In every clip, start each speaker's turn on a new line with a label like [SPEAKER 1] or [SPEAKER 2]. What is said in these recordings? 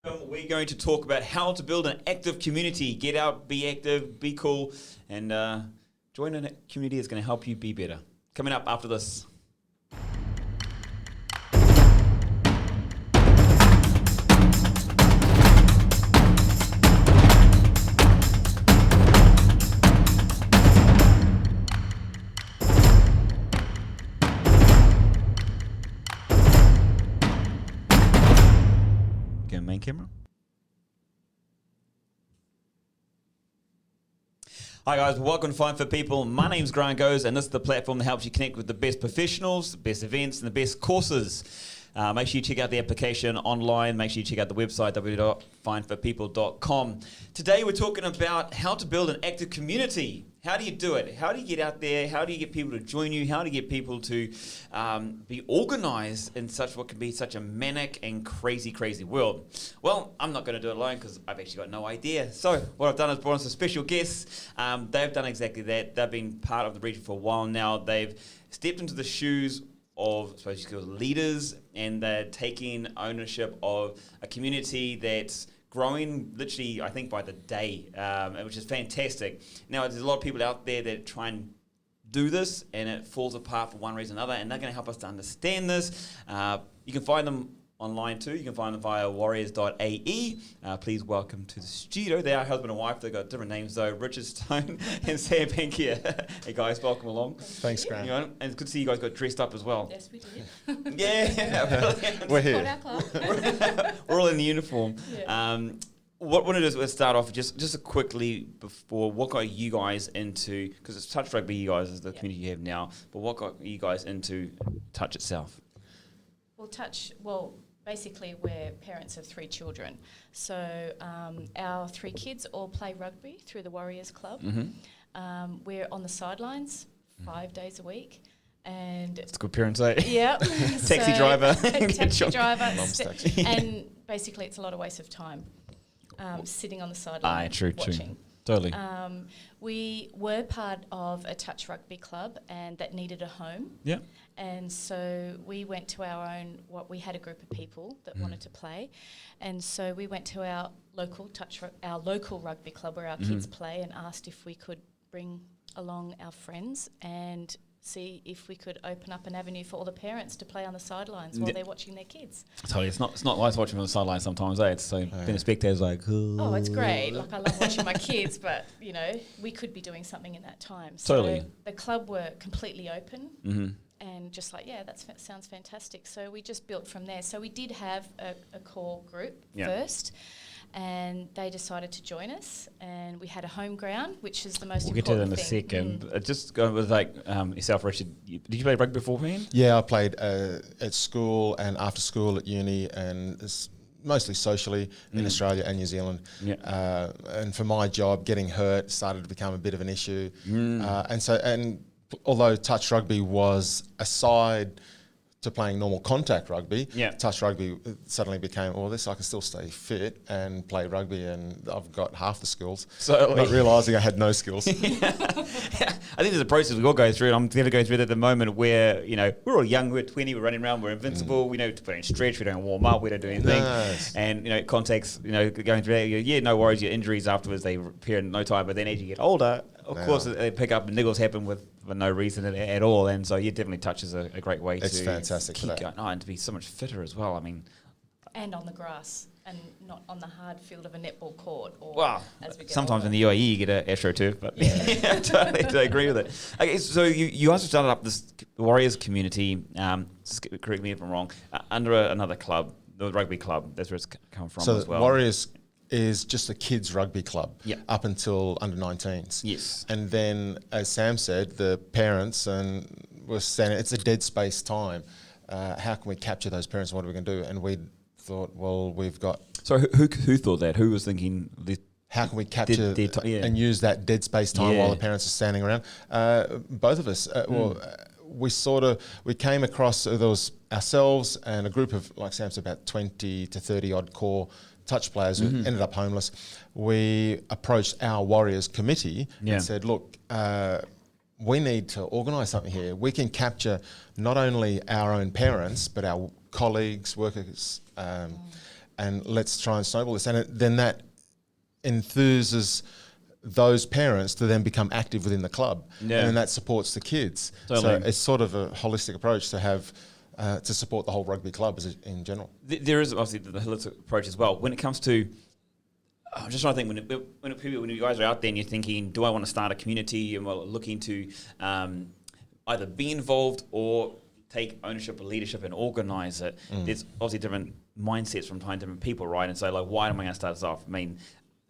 [SPEAKER 1] We're going to talk about how to build an active community. Get out, be active, be cool, and join a community that's going to help you be better. Coming up after this. Main camera. Hi guys, welcome to Find for People. My name's Grant Goes, and this is the platform that helps you connect with the best professionals, the best events, and the best courses. Make sure you check out the application online. Make sure you check out the website, www.findforpeople.com. Today we're talking about how to build an active community. How do you do it? How do you get out there? How do you get people to join you? How do you get people to be organized in what can be such a manic and crazy, crazy world? Well, I'm not going to do it alone because I've actually got no idea. So what I've done is brought on some special guests. They've done exactly that. They've been part of the region for a while now. They've stepped into the shoes of, I suppose you could call it leaders, and they're taking ownership of a community that's growing literally, I think, by the day, which is fantastic. Now, there's a lot of people out there that try and do this, and it falls apart for one reason or another, and they're going to help us to understand this. You can find them online too. You can find them via warriors.ae. Please welcome to the studio. They are husband and wife. They've got different names though, Richard Stone and Sam Bankier. Hey guys, welcome along.
[SPEAKER 2] Thanks, Grant.
[SPEAKER 1] You know, and it's good to see you guys got dressed up as well.
[SPEAKER 3] Yes, we did.
[SPEAKER 1] Yeah,
[SPEAKER 2] We're here.
[SPEAKER 1] We're all in the uniform.
[SPEAKER 3] Yeah.
[SPEAKER 1] What I want to do is we'll start off just quickly before what got you guys into, because it's Touch Rugby, you guys is the community you have now, but what got you guys into Touch itself?
[SPEAKER 3] Basically, we're parents of 3 children. So our 3 kids all play rugby through the Warriors Club.
[SPEAKER 1] Mm-hmm.
[SPEAKER 3] We're on the sidelines 5 days a week. And
[SPEAKER 1] it's good parents, eh?
[SPEAKER 3] Yeah.
[SPEAKER 1] Taxi driver.
[SPEAKER 3] Taxi driver.
[SPEAKER 2] Mum's taxi.
[SPEAKER 3] And basically, it's a lot of waste of time sitting on the sideline watching.
[SPEAKER 1] True. Totally.
[SPEAKER 3] We were part of a touch rugby club and that needed a home.
[SPEAKER 1] Yeah.
[SPEAKER 3] And so we went to we had a group of people that wanted to play. And so we went to our local rugby club where our kids play and asked if we could bring along our friends and see if we could open up an avenue for all the parents to play on the sidelines while they're watching their kids.
[SPEAKER 1] Totally, it's not nice watching on the sidelines sometimes, eh? It's so being a spectator's like,
[SPEAKER 3] oh, it's great. Like I love watching my kids, but you know, we could be doing something in that time. So
[SPEAKER 1] totally.
[SPEAKER 3] The club were completely open.
[SPEAKER 1] Mm-hmm.
[SPEAKER 3] And just like, that sounds fantastic. So we just built from there. So we did have a core group first, and they decided to join us, and we had a home ground, which is the most important thing.
[SPEAKER 1] We'll get to that in a second. Just going with yourself, Richard, did you play rugby beforehand?
[SPEAKER 2] Yeah, I played at school and after school at uni, and mostly socially in Australia and New Zealand. Yeah. And for my job, getting hurt started to become a bit of an issue. And although touch rugby was a side to playing normal contact rugby, touch rugby suddenly became, I can still stay fit and play rugby, and I've got half the skills. So not realising I had no skills.
[SPEAKER 1] I think there's a process we all go through, and I'm going to go through it at the moment where, we're all young, we're 20, we're running around, we're invincible, we don't stretch, we don't warm up, we don't do anything. Nice. And, contacts, going through that, no worries, your injuries afterwards, they appear in no time, but then as you get older, of course, they pick up and niggles happen for no reason at all, and so definitely touch is a great way to
[SPEAKER 2] fantastic
[SPEAKER 1] keep going. And to be so much fitter as well. I mean,
[SPEAKER 3] and on the grass, and not on the hard field of a netball court. As we get
[SPEAKER 1] sometimes
[SPEAKER 3] older.
[SPEAKER 1] in the UAE you get an AstroTurf, but I totally agree with it. Okay, so you guys have started up this Warriors community. Correct me if I'm wrong. Under another club, the rugby club. That's where it's come from as well.
[SPEAKER 2] Warriors is just a kids rugby club up until under 19s.
[SPEAKER 1] Yes.
[SPEAKER 2] And then, as Sam said, the parents were saying it's a dead space time. How can we capture those parents? What are we going to do? And we thought, we've got...
[SPEAKER 1] So who thought that? Who was thinking...
[SPEAKER 2] How can we capture and use that dead space time while the parents are standing around? Both of us. We came across, there was ourselves and a group of, like Sam said, about 20 to 30 odd core touch players who ended up homeless. We approached our Warriors committee and said, look, we need to organise something here. We can capture not only our own parents, but our colleagues, workers, and let's try and snowball this. And then that enthuses those parents to then become active within the club, and then that supports the kids.
[SPEAKER 1] Totally.
[SPEAKER 2] So it's sort of a holistic approach to have to support the whole rugby club in general.
[SPEAKER 1] There is obviously the holistic approach as well. When it comes to, I'm just trying to think, when you guys are out there and you're thinking, do I want to start a community, and we're looking to either be involved or take ownership or leadership and organize it, there's obviously different mindsets from different people, right? And so, like, why am I going to start this off? I mean,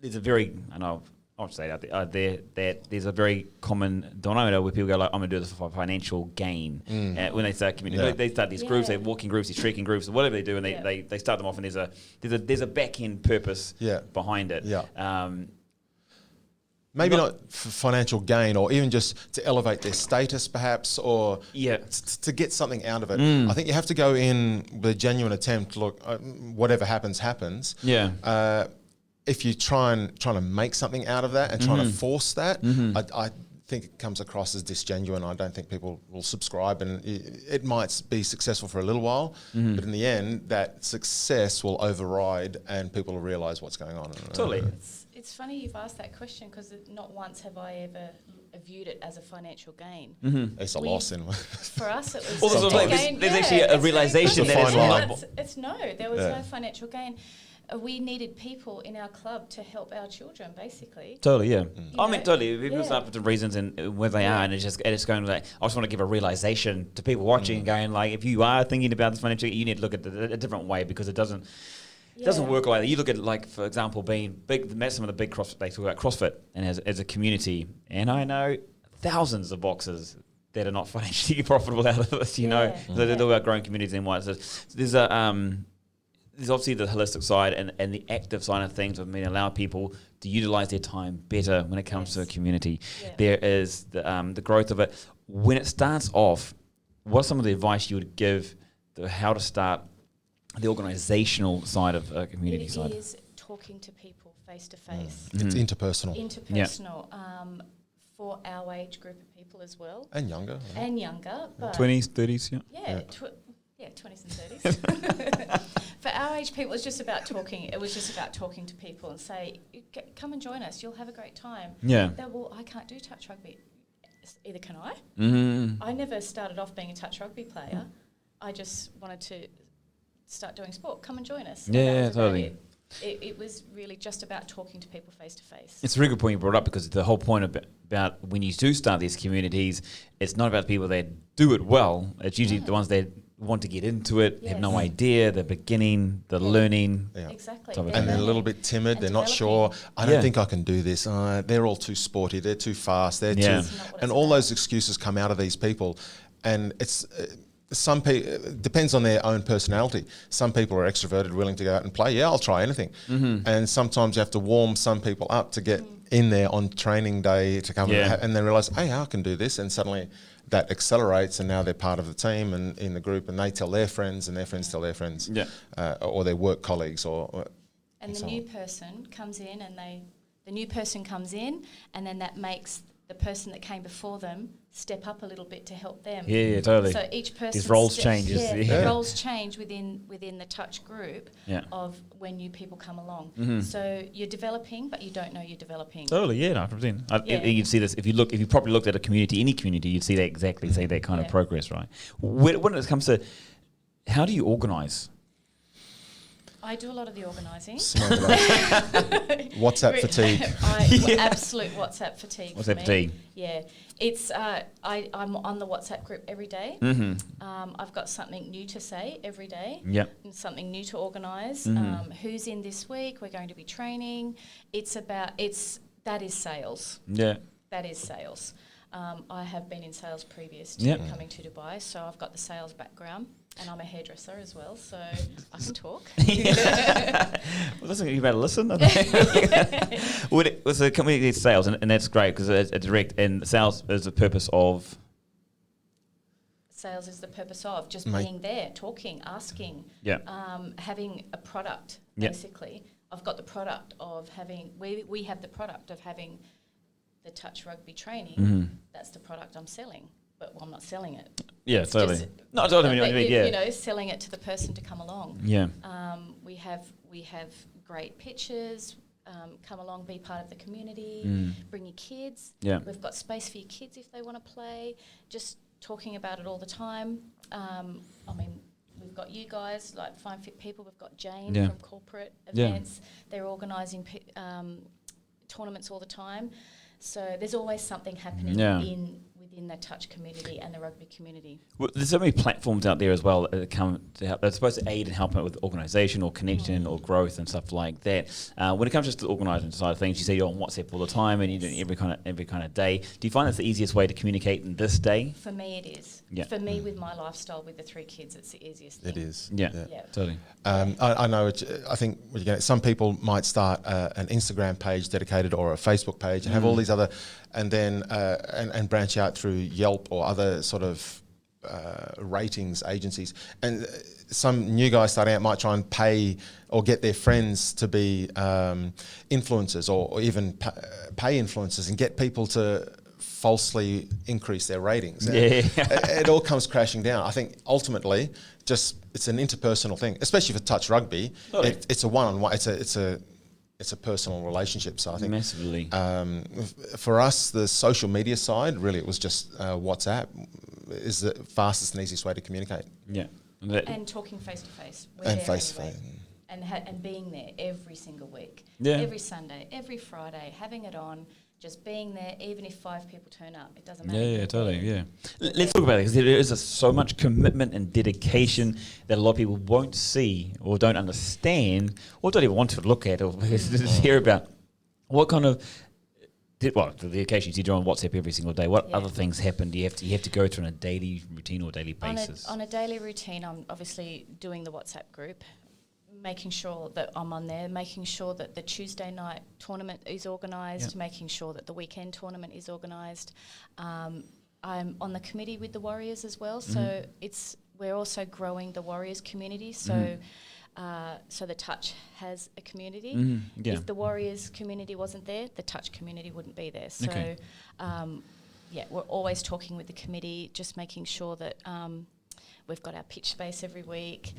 [SPEAKER 1] there's a very, I know, I'll say it out there, that there's a very common denominator where people go like, I'm going to do this for financial gain. When they start community, they start these groups, they walking groups, these trekking groups, whatever they do, and they start them off, and there's a back end purpose behind it.
[SPEAKER 2] Maybe not for financial gain, or even just to elevate their status, perhaps, or to get something out of it. I think you have to go in with a genuine attempt. Look, whatever happens. If you trying to make something out of that and trying to force that, I think it comes across as disgenuine. I don't think people will subscribe, and it might be successful for a little while, but in the end, that success will override, and people will realise what's going on.
[SPEAKER 1] Totally.
[SPEAKER 3] It's funny you've asked that question, because not once have I ever viewed it as a financial gain.
[SPEAKER 2] It's a loss in.
[SPEAKER 3] For us, it was
[SPEAKER 1] well,
[SPEAKER 3] a gain.
[SPEAKER 1] there's actually a realisation that
[SPEAKER 3] there was no financial gain. We needed people in our club to help our children, basically.
[SPEAKER 1] Totally, yeah. I mean, totally. People start with the reasons and where they are, and it's going like, I just want to give a realisation to people watching and going, like, if you are thinking about this financially, you need to look at it a different way, because it doesn't work like that. You look at, like, for example, being big, some of the big CrossFit, they talk about CrossFit and as a community, and I know thousands of boxers that are not financially profitable out of this, you know. So they're about growing communities and what. So there's obviously the holistic side and the active side of things, of allow people to utilize their time better when it comes to a community. There is the growth of it. When it starts off, what's some of the advice you would give to how to start the organizational side of a community side?
[SPEAKER 3] It is talking to people face to face.
[SPEAKER 2] It's interpersonal.
[SPEAKER 3] For our age group of people as well.
[SPEAKER 2] And younger.
[SPEAKER 3] But
[SPEAKER 1] 20s, 30s,
[SPEAKER 3] 20s and 30s. For our age people, it's just about talking. It was just about talking to people and say, come and join us. You'll have a great time.
[SPEAKER 1] Yeah.
[SPEAKER 3] Well, I can't do touch rugby. Either can I. I never started off being a touch rugby player. I just wanted to start doing sport. Come and join us.
[SPEAKER 1] Yeah, totally.
[SPEAKER 3] It was really just about talking to people face to face.
[SPEAKER 1] It's a really good point you brought up, because the whole point about when you do start these communities, it's not about people that do it well. It's usually the ones that want to get into it, have no idea, the beginning, the learning.
[SPEAKER 3] Exactly.
[SPEAKER 2] And they're a little bit timid. They're not sure. I don't think I can do this. They're all too sporty. They're too fast. They're too... And all those excuses come out of these people. And it's... some people, it depends on their own personality. Some people are extroverted, willing to go out and play. Yeah, I'll try anything. And sometimes you have to warm some people up to get in there on training day to come and then realise, hey, I can do this. And suddenly that accelerates, and now they're part of the team and in the group, and they tell their friends, and their friends tell their friends, or their work colleagues,
[SPEAKER 3] and the new person comes in, and then that makes the person that came before them step up a little bit to help them.
[SPEAKER 1] Yeah, totally.
[SPEAKER 3] So each person...
[SPEAKER 1] These roles changes.
[SPEAKER 3] Roles change within the touch group of when new people come along. So you're developing, but you don't know you're developing.
[SPEAKER 1] Totally, 100%. You'd see this, if you properly looked at a community, any community, you'd see that see that kind of progress, right? When it comes to, how do you organise?
[SPEAKER 3] I do a lot of the organising.
[SPEAKER 2] WhatsApp fatigue.
[SPEAKER 3] Absolute WhatsApp fatigue.
[SPEAKER 1] WhatsApp fatigue.
[SPEAKER 3] Yeah, it's I'm on the WhatsApp group every day. I've got something new to say every day. And something new to organise. Who's in this week? We're going to be training. That is sales. Yeah, that is sales. I have been in sales previous to coming to Dubai, so I've got the sales background. And I'm a hairdresser as well, so I can talk.
[SPEAKER 1] Well, listen, you better listen. So company needs sales, and that's great, because it's direct, and sales is the purpose of...
[SPEAKER 3] Sales is the purpose of just being there, talking, asking, having a product, basically. I've got the product of having... We have the product of having the touch rugby training. That's the product I'm selling. But I'm not selling it. Yeah,
[SPEAKER 1] totally. No, I totally mean,
[SPEAKER 3] selling it to the person to come along. Yeah. we have great pitches. Come along, be part of the community, bring your kids.
[SPEAKER 1] Yeah.
[SPEAKER 3] We've got space for your kids if they want to play. Just talking about it all the time. I mean, we've got you guys, like Fine Fit People. We've got Jane from corporate events. They're organising tournaments all the time. So there's always something happening within the touch community and the rugby community.
[SPEAKER 1] Well, there's so many platforms out there as well that come to help. They're supposed to aid and help out with organisation or connection or growth and stuff like that. When it comes just to the organising side of things, you say you're on WhatsApp all the time and you're doing every kind of day. Do you find that's the easiest way to communicate in this day?
[SPEAKER 3] For me, it is.
[SPEAKER 1] Yeah.
[SPEAKER 3] For me, with my lifestyle, with the 3 kids, it's the easiest thing.
[SPEAKER 2] It is.
[SPEAKER 1] Yeah. Totally.
[SPEAKER 2] I know. I think some people might start an Instagram page dedicated or a Facebook page and have all these other, and then and branch out through Yelp or other sort of ratings agencies. And some new guys starting out might try and pay or get their friends to be influencers or even pay influencers and get people to falsely increase their ratings. It all comes crashing down. I think ultimately, it's an interpersonal thing, especially for touch rugby. It's a one-on-one. It's a personal relationship. So I think
[SPEAKER 1] massively.
[SPEAKER 2] For us, the social media side, really, it was just WhatsApp is the fastest and easiest way to communicate.
[SPEAKER 1] Yeah,
[SPEAKER 3] and talking face to face.
[SPEAKER 2] And face to face.
[SPEAKER 3] And being there every single week.
[SPEAKER 1] Yeah.
[SPEAKER 3] Every Sunday, every Friday, having it on. Just being there, even if 5 people turn up, it doesn't matter.
[SPEAKER 1] Yeah, totally, yeah. Let's talk about it, because there is so much commitment and dedication that a lot of people won't see or don't understand or don't even want to look at or hear about. What kind of... the occasions you're on WhatsApp every single day, what other things happen? Do you have to go through on a daily routine or daily basis?
[SPEAKER 3] On a daily routine, I'm obviously doing the WhatsApp group, making sure that I'm on there, making sure that the Tuesday night tournament is organised, making sure that the weekend tournament is organised. I'm on the committee with the Warriors as well, so we're also growing the Warriors community. So, so the touch has a community. If the Warriors community wasn't there, the touch community wouldn't be there. So, we're always talking with the committee, just making sure that. We've got our pitch space every week.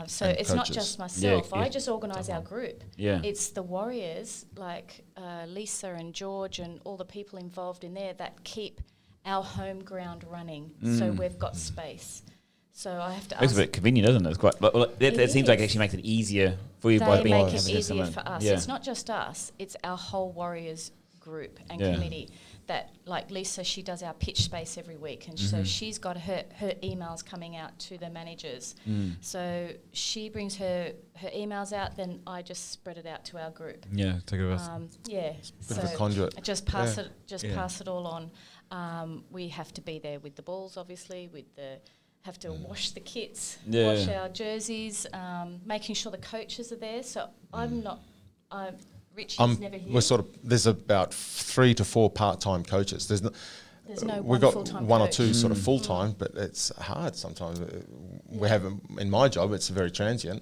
[SPEAKER 3] So
[SPEAKER 2] and
[SPEAKER 3] it's
[SPEAKER 2] coaches.
[SPEAKER 3] not just myself. I just organise our group.
[SPEAKER 1] Yeah.
[SPEAKER 3] It's the Warriors, like Lisa and George and all the people involved in there that keep our home ground running. So we've got space. So I have to ask...
[SPEAKER 1] It's a bit convenient, isn't it? It's quite... It seems like it actually makes it easier for you by being...
[SPEAKER 3] They make it easier for us.
[SPEAKER 1] Yeah.
[SPEAKER 3] It's not just us. It's our whole Warriors group and committee. That, like Lisa, she does our pitch space every week, and so she's got her emails coming out to the managers. So she brings her emails out, then I just spread it out to our group.
[SPEAKER 1] Yeah, take it with
[SPEAKER 2] Bit of a conduit.
[SPEAKER 3] Just pass it all on. We have to be there with the balls, obviously. Have to wash the kits, wash our jerseys, making sure the coaches are there. So I'm not. Richie's never here.
[SPEAKER 2] There's about 3 to 4 part-time coaches. There's no
[SPEAKER 3] we've
[SPEAKER 2] got
[SPEAKER 3] full-time
[SPEAKER 2] one
[SPEAKER 3] coach.
[SPEAKER 2] or two sort of full-time, but it's hard sometimes. We have, in my job, it's very transient.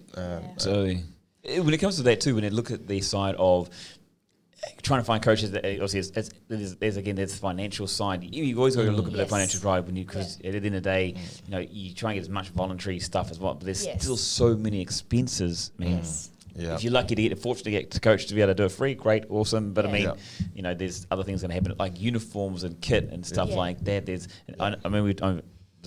[SPEAKER 1] So when it comes to that too, when you look at the side of trying to find coaches, that obviously there's financial side. You always got to look at the financial drive because at the end of the day, you try and get as much voluntary stuff as well. But there's still so many expenses, man.
[SPEAKER 3] Yes.
[SPEAKER 2] Yeah.
[SPEAKER 1] If you're lucky to fortunate to get the coach to be able to do it free, great, awesome. But I mean, there's other things going to happen, like uniforms and kit and stuff like that. Just a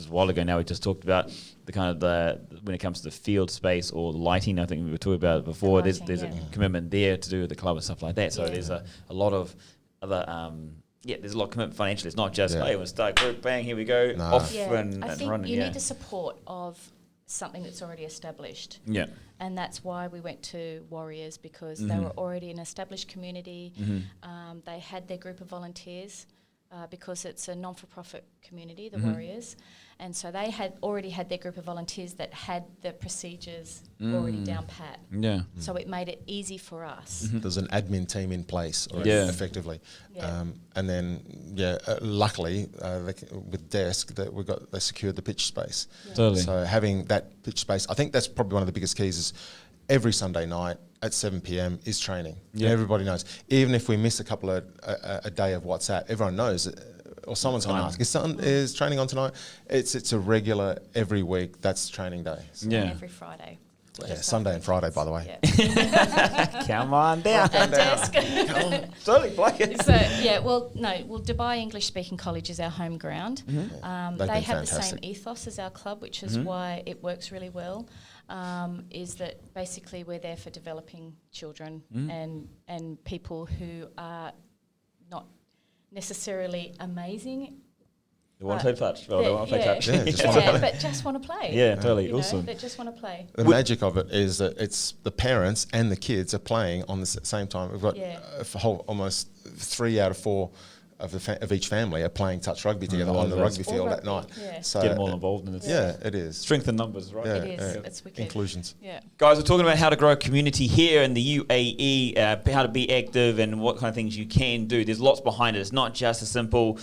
[SPEAKER 1] while ago now, we just talked about the kind of when it comes to the field space or lighting. I think we were talking about it before. There's a commitment there to do with the club and stuff like that. So there's a lot of other. There's a lot of commitment financially. It's not just hey, we'll start group, bang, here we go, off and
[SPEAKER 3] I think
[SPEAKER 1] running.
[SPEAKER 3] You need the support of something that's already established.
[SPEAKER 1] Yeah.
[SPEAKER 3] And that's why we went to Warriors, because they were already an established community. They had their group of volunteers because it's a non-for-profit community, the Warriors. And so they had already had their group of volunteers that had the procedures already down pat.
[SPEAKER 1] Yeah.
[SPEAKER 3] So it made it easy for us.
[SPEAKER 2] There's an admin team in place effectively. And then, luckily, with Desk, they secured the pitch space.
[SPEAKER 3] Yeah.
[SPEAKER 1] Totally.
[SPEAKER 2] So having that pitch space, I think that's probably one of the biggest keys is every Sunday night at 7 p.m. is training. Yeah. Everybody knows. Even if we miss a couple of a day of WhatsApp, everyone knows or someone's going to ask, is training on tonight? It's a regular every week. That's training day.
[SPEAKER 3] So every Friday.
[SPEAKER 2] Sunday and Friday, by the way.
[SPEAKER 3] Yeah.
[SPEAKER 1] Come on down.
[SPEAKER 3] And desk.
[SPEAKER 1] Totally play it.
[SPEAKER 3] So Dubai English Speaking College is our home ground.
[SPEAKER 2] They've
[SPEAKER 3] They
[SPEAKER 2] been
[SPEAKER 3] have the same
[SPEAKER 2] fantastic.
[SPEAKER 3] ethos as our club, which is why it works really well. Is that basically we're there for developing children and people who are not necessarily amazing.
[SPEAKER 1] They want to touch. Well, they want to touch.
[SPEAKER 3] But just want to play.
[SPEAKER 1] Yeah, totally.
[SPEAKER 3] You know,
[SPEAKER 1] Awesome.
[SPEAKER 3] that just want to play.
[SPEAKER 2] The magic of it is that it's the parents and the kids are playing on the same time. We've got almost 3 out of 4 of each family are playing touch rugby together on the rugby field at night.
[SPEAKER 3] Yeah.
[SPEAKER 2] So
[SPEAKER 1] Get them all involved in it.
[SPEAKER 2] Yeah, it is.
[SPEAKER 1] Strength in numbers, right?
[SPEAKER 2] Yeah,
[SPEAKER 3] It is. It's wicked.
[SPEAKER 2] Inclusions.
[SPEAKER 3] Yeah.
[SPEAKER 1] Guys, we're talking about how to grow a community here in the UAE, how to be active and what kind of things you can do. There's lots behind it. It's not just a simple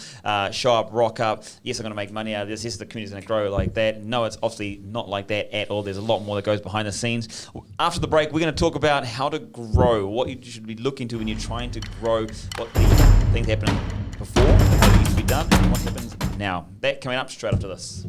[SPEAKER 1] show up, rock up, yes, I'm going to make money out of this, yes, the community's going to grow like that. No, it's obviously not like that at all. There's a lot more that goes behind the scenes. After the break, we're going to talk about how to grow, what you should be looking to when you're trying to grow, what the things happen before, what needs to be done, and what happens now. That coming up straight after this.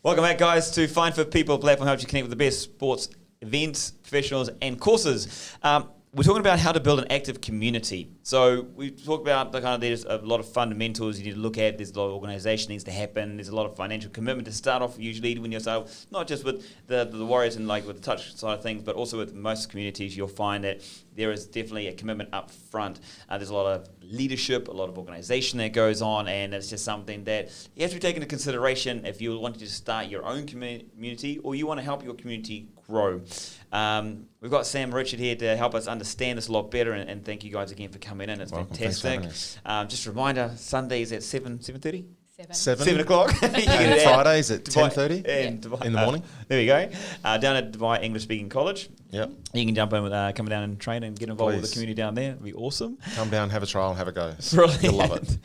[SPEAKER 1] Welcome back, guys, to Find for People platform helps you connect with the best sports events, professionals, and courses. We're talking about how to build an active community. So we talk about there's a lot of fundamentals you need to look at. There's a lot of organisation needs to happen. There's a lot of financial commitment to start off usually when you start, not just with the Warriors and like with the touch side of things, but also with most communities. You'll find that there is definitely a commitment up front. There's a lot of leadership, a lot of organisation that goes on, and it's just something that you have to take into consideration if you want to start your own community or you want to help your community grow. We've got Sam and Richard here to help us understand this a lot better, and thank you guys again for coming in. It's
[SPEAKER 2] Welcome.
[SPEAKER 1] fantastic.
[SPEAKER 2] Thanks for having us.
[SPEAKER 1] Just a reminder, Sundays at 7:30?
[SPEAKER 3] 7.
[SPEAKER 1] 7 o'clock.
[SPEAKER 2] And Fridays at
[SPEAKER 1] Dubai-
[SPEAKER 2] 10:30
[SPEAKER 1] in Dubai-
[SPEAKER 2] in the morning.
[SPEAKER 1] There we go. Down at Dubai English Speaking College.
[SPEAKER 2] Yep.
[SPEAKER 1] You can jump in with, come down and train and get involved with the
[SPEAKER 2] Please.
[SPEAKER 1] community down there. It'd be awesome.
[SPEAKER 2] Come down, have a trial, and have a go.
[SPEAKER 1] Brilliant.
[SPEAKER 2] You'll love it.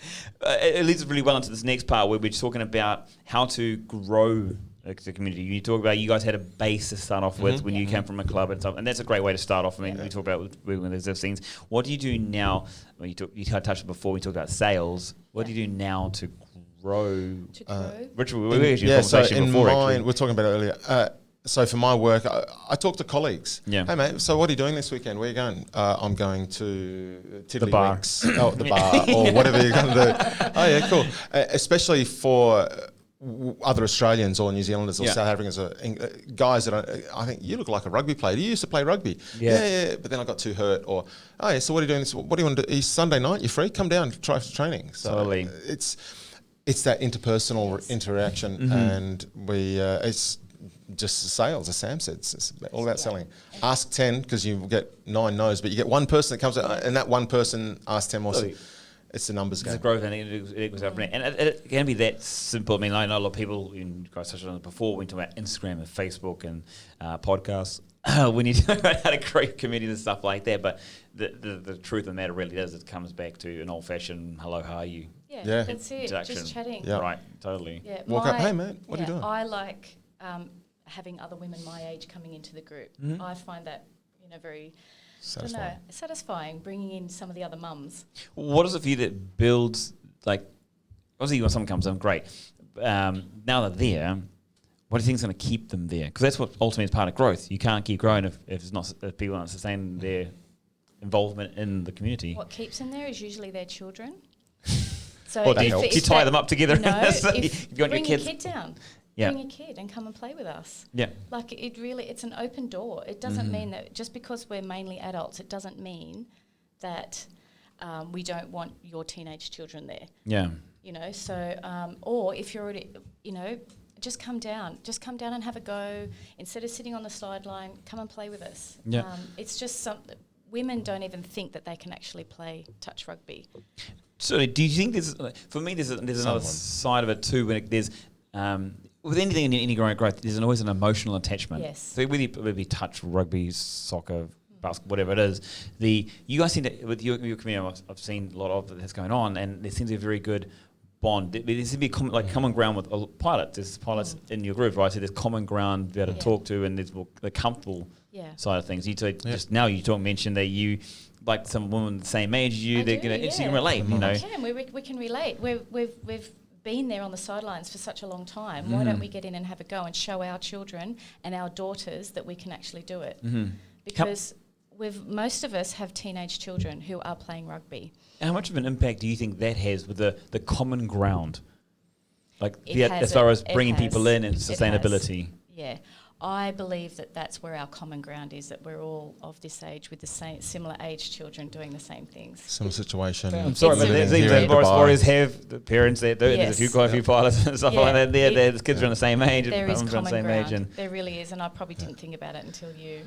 [SPEAKER 1] It leads us really well into this next part where we're talking about how to grow the community. You talk about you guys had a base to start off with when you came from a club and stuff, and that's a great way to start off. I mean, we talk about when there's those things. What do you do now? Well, you touched before. We talked about sales. What do you do now to grow?
[SPEAKER 3] To grow.
[SPEAKER 1] Richard, we had a
[SPEAKER 2] So
[SPEAKER 1] conversation
[SPEAKER 2] in
[SPEAKER 1] before.
[SPEAKER 2] mine,
[SPEAKER 1] Actually.
[SPEAKER 2] we were talking about it earlier. So for my work, I talk to colleagues.
[SPEAKER 1] Yeah.
[SPEAKER 2] Hey mate, so what are you doing this weekend? Where are you going? I'm going to
[SPEAKER 1] bar.
[SPEAKER 2] Oh, the bar or whatever you're going to do. Oh yeah, cool. Especially for other Australians or New Zealanders or
[SPEAKER 1] Yeah.
[SPEAKER 2] South Africans or guys that I think you look like a rugby player. You used to play rugby. Yeah. But then I got too hurt. Or oh yeah, so what are you doing? What do you want to do? It's Sunday night. You're free. Come down. Try for training. So
[SPEAKER 1] Totally.
[SPEAKER 2] it's that interpersonal interaction, and it's just sales, as Sam said. It's all about selling. Ask 10 because you get 9 no's, but you get one person that comes out, and that one person asks 10 more.
[SPEAKER 1] Totally.
[SPEAKER 2] It's the numbers
[SPEAKER 1] It's
[SPEAKER 2] game.
[SPEAKER 1] a growth and it equals up. And it can be that simple. I mean, I know a lot of people, you guys touched on it before, we talk about Instagram and Facebook and podcasts. When you talk about how to create community and stuff like that, but the truth of the matter really is it comes back to an old-fashioned hello, how are you?
[SPEAKER 2] Yeah.
[SPEAKER 3] That's it.
[SPEAKER 1] Introduction.
[SPEAKER 3] Just chatting.
[SPEAKER 2] Yeah.
[SPEAKER 1] Right, totally.
[SPEAKER 3] Yeah,
[SPEAKER 2] Walk up, hey man, what are you doing?
[SPEAKER 3] I like having other women my age coming into the group. I find that very satisfying. Bringing in some of the other mums.
[SPEAKER 1] What is it for you that builds, like, obviously when someone comes in, great. Now they're there, what do you think is going to keep them there? Because that's what ultimately is part of growth. You can't keep growing if people aren't sustaining their involvement in the community.
[SPEAKER 3] What keeps them there is usually their children. So
[SPEAKER 1] Or do
[SPEAKER 2] that helps.
[SPEAKER 1] you tie them up together?
[SPEAKER 3] So
[SPEAKER 1] If you want
[SPEAKER 3] bring
[SPEAKER 1] your
[SPEAKER 3] your
[SPEAKER 1] kids.
[SPEAKER 3] kid down.
[SPEAKER 1] Yeah.
[SPEAKER 3] Bring your kid and come and play with us.
[SPEAKER 1] Yeah.
[SPEAKER 3] Like it's an open door. It doesn't mean that just because we're mainly adults, it doesn't mean that we don't want your teenage children there.
[SPEAKER 1] Yeah.
[SPEAKER 3] So or if you're already, just come down and have a go. Instead of sitting on the sideline, come and play with us.
[SPEAKER 1] Yeah.
[SPEAKER 3] It's just something. Women don't even think that they can actually play touch rugby.
[SPEAKER 1] So do you think there's another side of it too when there's with anything in any growth, there's always an emotional attachment.
[SPEAKER 3] Yes.
[SPEAKER 1] So whether it be touch, rugby, soccer, basketball, whatever it is. You guys seem to, with your community, I've seen a lot of that's going on, and there seems to be a very good bond. There seems to be common ground with pilots. There's pilots in your group, right? So there's common ground to be able to talk to, and there's the comfortable side of things. You just now mentioned that you like some women the same age as you. So you can relate. You know,
[SPEAKER 3] we can relate. We've been there on the sidelines for such a long time. Why don't we get in and have a go and show our children and our daughters that we can actually do it? Because most of us have teenage children who are playing rugby.
[SPEAKER 1] How much of an impact do you think that has with the common ground? Like as far as bringing people in and sustainability?
[SPEAKER 3] Yeah. I believe that that's where our common ground is, that we're all of this age with the same similar age children doing the same things.
[SPEAKER 2] Similar situation.
[SPEAKER 1] I'm sorry, but these Morris Warriors have the parents there. There's quite a few pilots and stuff like that. The kids are on the same age.
[SPEAKER 3] There is common ground. There really is, and I probably didn't think about it until you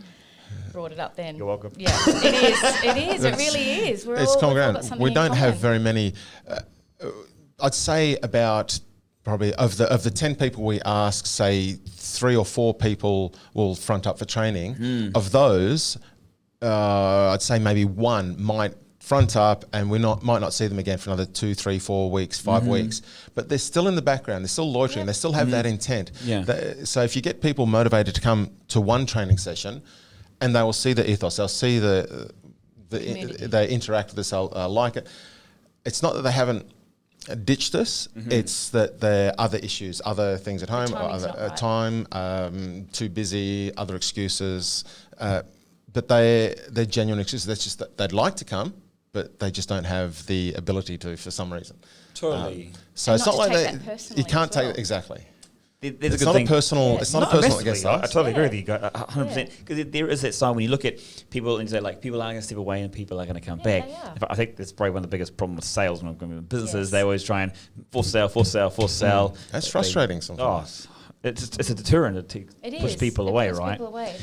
[SPEAKER 3] brought it up then.
[SPEAKER 1] You're welcome.
[SPEAKER 3] Yeah, it is. It really is.
[SPEAKER 2] It's common ground. We don't have very many. I'd say about probably of the 10 people we ask, say 3 or 4 people will front up for training. Of those, I'd say maybe 1 might front up, and might not see them again for another 2, 3, 4 weeks, 5 weeks. But they're still in the background. They're still loitering. They still have that intent. So if you get people motivated to come to one training session, and they will see the ethos, they'll see they interact with us, like it. It's not that they haven't ditched us. It's that there are other issues, other things at home, or other time, too busy, other excuses. But they're genuine excuses. That's just that they'd like to come, but they just don't have the ability to for some reason.
[SPEAKER 1] Totally.
[SPEAKER 2] So it's not like that. You can't take it exactly.
[SPEAKER 1] It's
[SPEAKER 2] not a personal. It's not a personal against us.
[SPEAKER 1] I totally agree with you, 100%. Because there is that side when you look at people and say like people are going to step away and people are going to come back. I think that's probably one of the biggest problems with sales when I'm going to businesses. They always try and force sell.
[SPEAKER 2] That's frustrating sometimes.
[SPEAKER 1] It's a deterrent to push people away, right?
[SPEAKER 3] People away.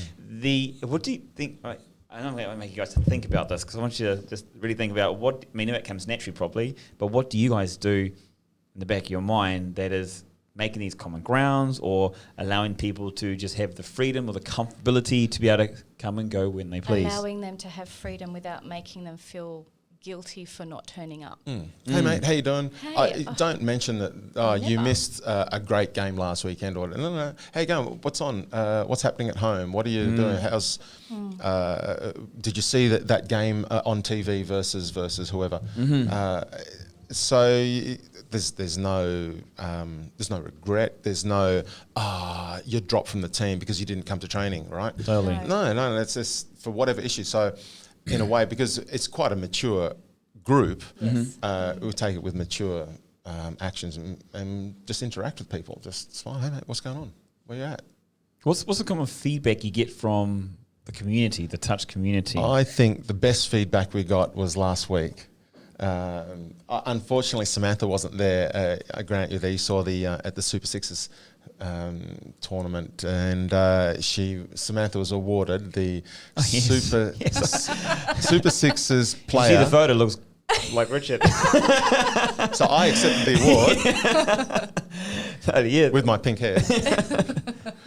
[SPEAKER 1] What do you think? I don't want to make you guys to think about this because I want you to just really think about what. I mean, it comes naturally probably, but what do you guys do in the back of your mind that is making these common grounds or allowing people to just have the freedom or the comfortability to be able to come and go when they please?
[SPEAKER 3] Allowing them to have freedom without making them feel guilty for not turning up.
[SPEAKER 2] Hey mate, how you doing?
[SPEAKER 3] Hey,
[SPEAKER 2] don't mention that you missed a great game last weekend. Or no. How you going? What's on? What's happening at home? What are you doing? How's? Did you see that game on TV versus whoever? So there's no regret. There's no you're dropped from the team because you didn't come to training, right?
[SPEAKER 1] Totally.
[SPEAKER 2] No. That's just for whatever issue. So in a way, because it's quite a mature group, we'll take it with mature actions and just interact with people. Just smile. Hey mate, what's going on? Where you at?
[SPEAKER 1] What's the common feedback you get from the community, the touch community?
[SPEAKER 2] I think the best feedback we got was last week. Unfortunately, Samantha wasn't there. I grant you that you saw the at the Super Sixes tournament, and Samantha was awarded the Super Sixes player.
[SPEAKER 1] You see the photo looks like Richard.
[SPEAKER 2] So I accepted the award with my pink hair.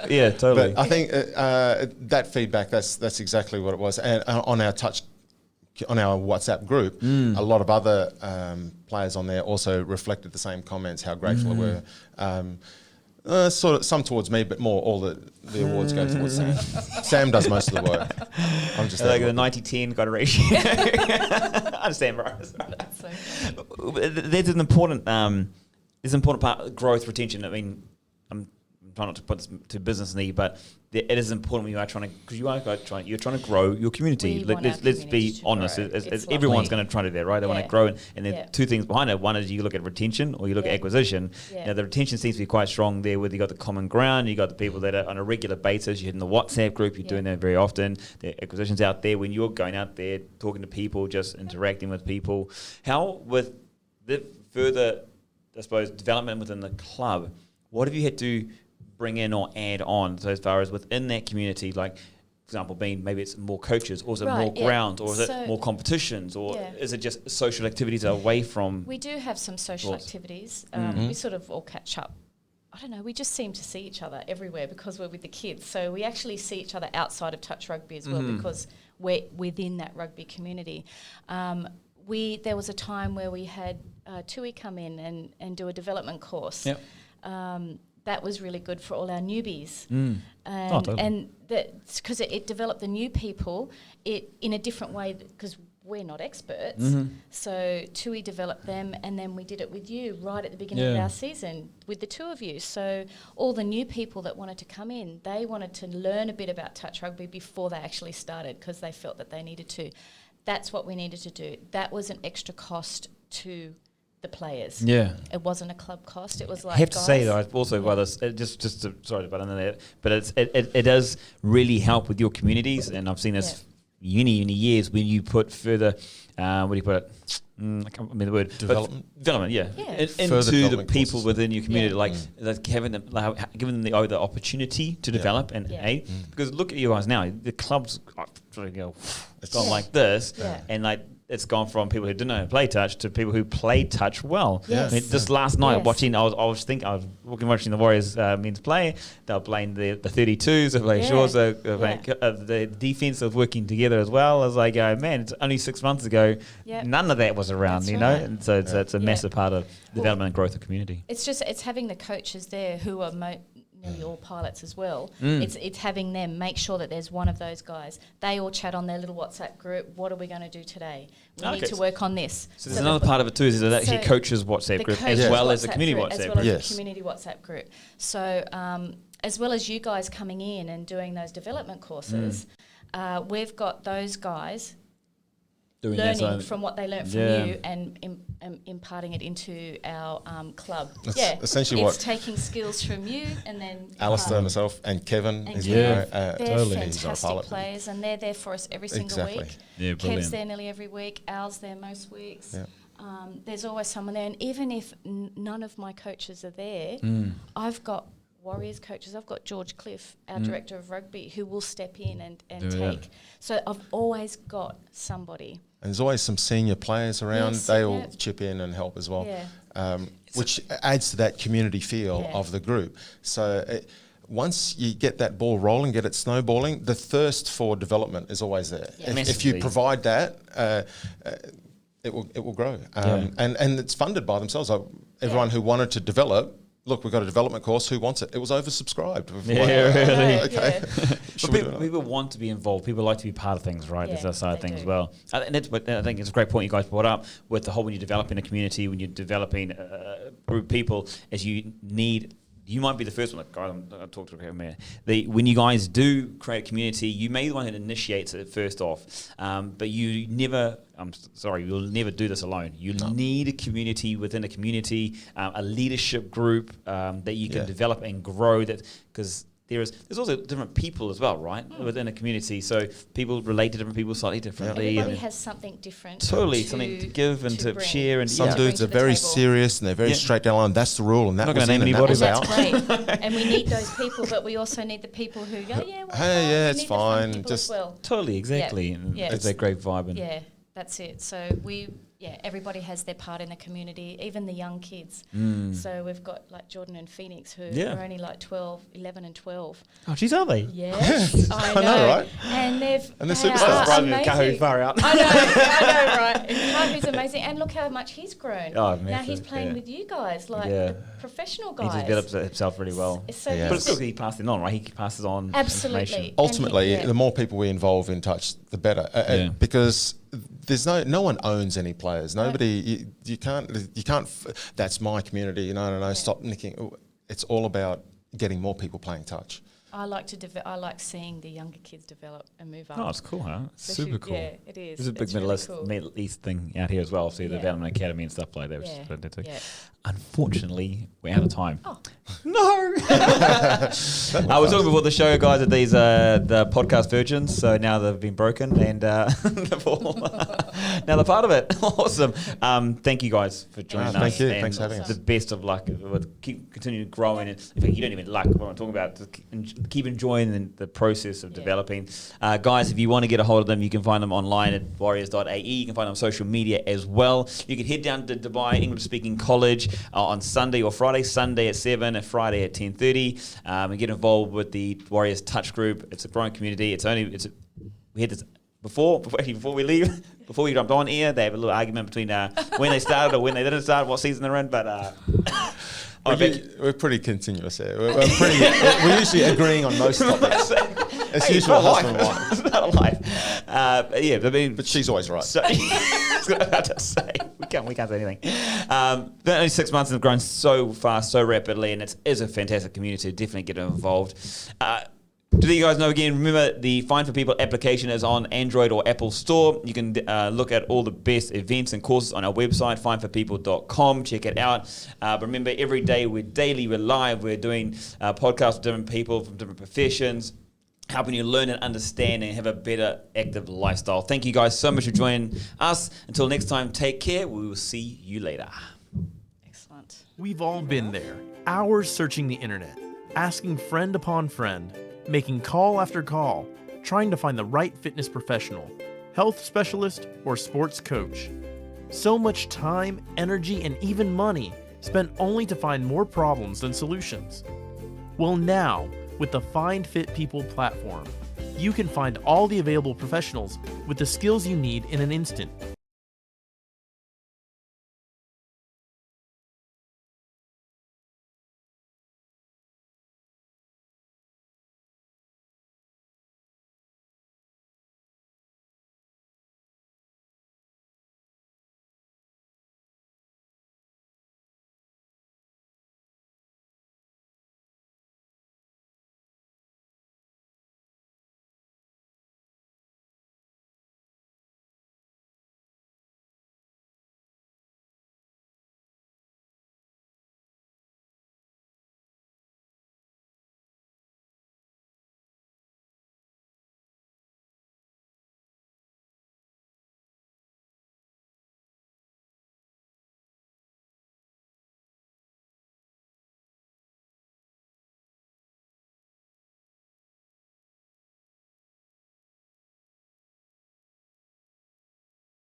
[SPEAKER 1] Yeah, totally.
[SPEAKER 2] But I think that feedback, that's exactly what it was. And on our WhatsApp group, a lot of other players on there also reflected the same comments, how grateful they were. Sort of some towards me, but more all the awards go towards Sam. Sam does most of the work. I'm just
[SPEAKER 1] like the 90-10 got a ratio. I understand, bro. There's an important part of growth, retention. I mean, I'm trying not to put this to business need, but it is important when you are trying to, because you're trying to grow your community. Let's be honest. Everyone's going to try to do that, right? They want to grow, and there are two things behind it. One is you look at retention or you look at acquisition. Now the retention seems to be quite strong there, where you got the common ground, you got the people that are on a regular basis. You're in the WhatsApp group, you're doing that very often. The acquisitions out there when you're going out there talking to people, just interacting with people. How with the further, I suppose, development within the club, what have you had to bring in or add on, so as far as within that community, like for example being maybe it's more coaches, or is it more ground, or is it more competitions, or is it just social activities away from?
[SPEAKER 3] We do have some social activities. We sort of all catch up. I don't know, we just seem to see each other everywhere because we're with the kids, so we actually see each other outside of touch rugby as well, because within that rugby community. There was a time where we had Tui come in and do a development course.
[SPEAKER 1] Yep.
[SPEAKER 3] That was really good for all our newbies.
[SPEAKER 1] Totally.
[SPEAKER 3] And that's because it developed the new people in a different way, because we're not experts. So Tui developed them, and then we did it with you right at the beginning of our season with the two of you. So all the new people that wanted to come in, they wanted to learn a bit about touch rugby before they actually started, because they felt that they needed to. That's what we needed to do. That was an extra cost to the players.
[SPEAKER 1] Yeah.
[SPEAKER 3] It wasn't a club cost. It was like,
[SPEAKER 1] I have to say though, also by this, sorry to butt in there, but it does really help with your communities, and I've seen this uni years when you put further, what do you put it? I can't remember the word.
[SPEAKER 2] Development,
[SPEAKER 1] into the people
[SPEAKER 2] courses
[SPEAKER 1] within your community, like having them, giving them the opportunity to develop and aid. Because look at you guys now, the club's it's gone like this, and like it's gone from people who didn't know how to play touch to people who play touch well.
[SPEAKER 3] Yes.
[SPEAKER 1] I mean, just last night watching, I was watching the Warriors men's play. They were playing the 32s, they're playing shorts, the defense was working together as well. I was like, man, it's only 6 months ago, none of that was around,
[SPEAKER 3] That's
[SPEAKER 1] you know.
[SPEAKER 3] right.
[SPEAKER 1] And so it's a massive part of development and growth of community.
[SPEAKER 3] It's having the coaches there who are nearly all pilots as well. It's having them make sure that there's one of those guys. They all chat on their little WhatsApp group. What are we going to do today? We need to work on this.
[SPEAKER 1] So there's another part of it too, is that actually coaches WhatsApp group as well as the community WhatsApp group.
[SPEAKER 3] The community WhatsApp group. So as well as you guys coming in and doing those development courses, we've got those guys learning from what they learnt from you and imparting it into our club.
[SPEAKER 2] That's essentially
[SPEAKER 3] it's taking skills from you and then
[SPEAKER 2] Alistair and myself and Kevin is
[SPEAKER 3] they're fantastic players, and they're there for us every single week.
[SPEAKER 1] Yeah,
[SPEAKER 3] Kev's there nearly every week. Al's there most weeks. There's always someone there, and even if none of my coaches are there, I've got Warriors coaches. I've got George Cliff, our director of rugby, who will step in and take. So I've always got somebody.
[SPEAKER 2] And there's always some senior players around. They all chip in and help as well, which adds to that community feel of the group. So once you get that ball rolling, get it snowballing, the thirst for development is always there. If you provide that, it will grow. And it's funded by themselves. Everyone who wanted to develop, look, we've got a development course. Who wants it? It was oversubscribed.
[SPEAKER 1] Okay. People want to be involved. People like to be part of things, right? There's that side of things as well. And I think it's a great point you guys brought up with the whole, when you're developing a community, when you're developing a group of people, as you need. You might be the first one. I'll talk to the mayor. When you guys do create a community, you may be the one that initiates it first off, but you never. You'll never do this alone. You need a community within a community, a leadership group that you can develop and grow. That because there's also different people as well, right, within a community. So people relate to different people slightly differently.
[SPEAKER 3] Everybody has something different.
[SPEAKER 1] Totally, something to give and to share. And
[SPEAKER 2] some dudes are very serious and they're very straight down the line. That's the rule, and that was in and that was out.
[SPEAKER 3] That's great. And we need those people, but we also need the people who go,
[SPEAKER 2] it's fine. Just
[SPEAKER 3] well.
[SPEAKER 1] Totally, exactly. It's a great vibe. And
[SPEAKER 3] that's it. So everybody has their part in the community, even the young kids. So we've got like Jordan and Phoenix who are only like 11 and 12.
[SPEAKER 1] Oh, geez, are they?
[SPEAKER 3] Yes, I know.
[SPEAKER 2] Right?
[SPEAKER 3] And they're
[SPEAKER 2] superstars.
[SPEAKER 3] amazing.
[SPEAKER 1] Far out.
[SPEAKER 3] I know, right? And Kahu's amazing. And look how much he's grown.
[SPEAKER 1] Oh,
[SPEAKER 3] now he's playing with you guys, like the professional guys.
[SPEAKER 1] He develops himself really well.
[SPEAKER 3] So
[SPEAKER 1] but it's still he passed it on, right? He passes on information.
[SPEAKER 2] Ultimately, the more people we involve in touch, the better. Because there's no one owns any players. Nobody. You can't. That's my community. No. Stop nicking. It's all about getting more people playing touch.
[SPEAKER 3] I like seeing the younger kids develop and move up.
[SPEAKER 1] Oh, it's cool, huh? Super cool.
[SPEAKER 3] Yeah, it is.
[SPEAKER 1] There's a big Middle East thing out here as well. See the Development Academy and stuff like that. Which is fantastic. Unfortunately, we're out of time. Oh. No! I was talking before the show, guys, that these are the podcast virgins, so now they've been broken and now they're part of it. Awesome. Thank you guys for joining us.
[SPEAKER 2] Thank you. Thanks for having us.
[SPEAKER 1] The best of luck with continuing growing. In fact, you don't even luck what I'm talking about. Keep enjoying the process of developing. Guys, if you want to get a hold of them, you can find them online at warriors.ae. You can find them on social media as well. You can head down to Dubai English Speaking College on Sunday or Friday. Sunday at 7 and Friday at 10:30. And get involved with the Warriors Touch Group. It's a growing community. We had this before we leave, before we jumped on air, they have a little argument between when they started or when they didn't start, what season they're in. But
[SPEAKER 2] we're pretty continuous here. We're usually agreeing on most topics. It's usually husband and wife.
[SPEAKER 1] It's not a life. Yeah, I mean,
[SPEAKER 2] But she's always right.
[SPEAKER 1] So, I was about to say we can't say anything. But only 6 months and have grown so fast, so rapidly, and it is a fantastic community. Definitely get involved. To let you guys know again, remember the Find for People application is on Android or Apple Store. You can look at all the best events and courses on our website, findforpeople.com. Check it out. But remember, every day we're live. We're doing podcasts with different people from different professions, helping you learn and understand and have a better active lifestyle. Thank you guys so much for joining us. Until next time, take care. We will see you later.
[SPEAKER 3] Excellent.
[SPEAKER 4] We've all been there, hours searching the internet, asking friend upon friend, making call after call, trying to find the right fitness professional, health specialist, or sports coach. So much time, energy, and even money spent only to find more problems than solutions. Well, now, with the Find Fit People platform, you can find all the available professionals with the skills you need in an instant.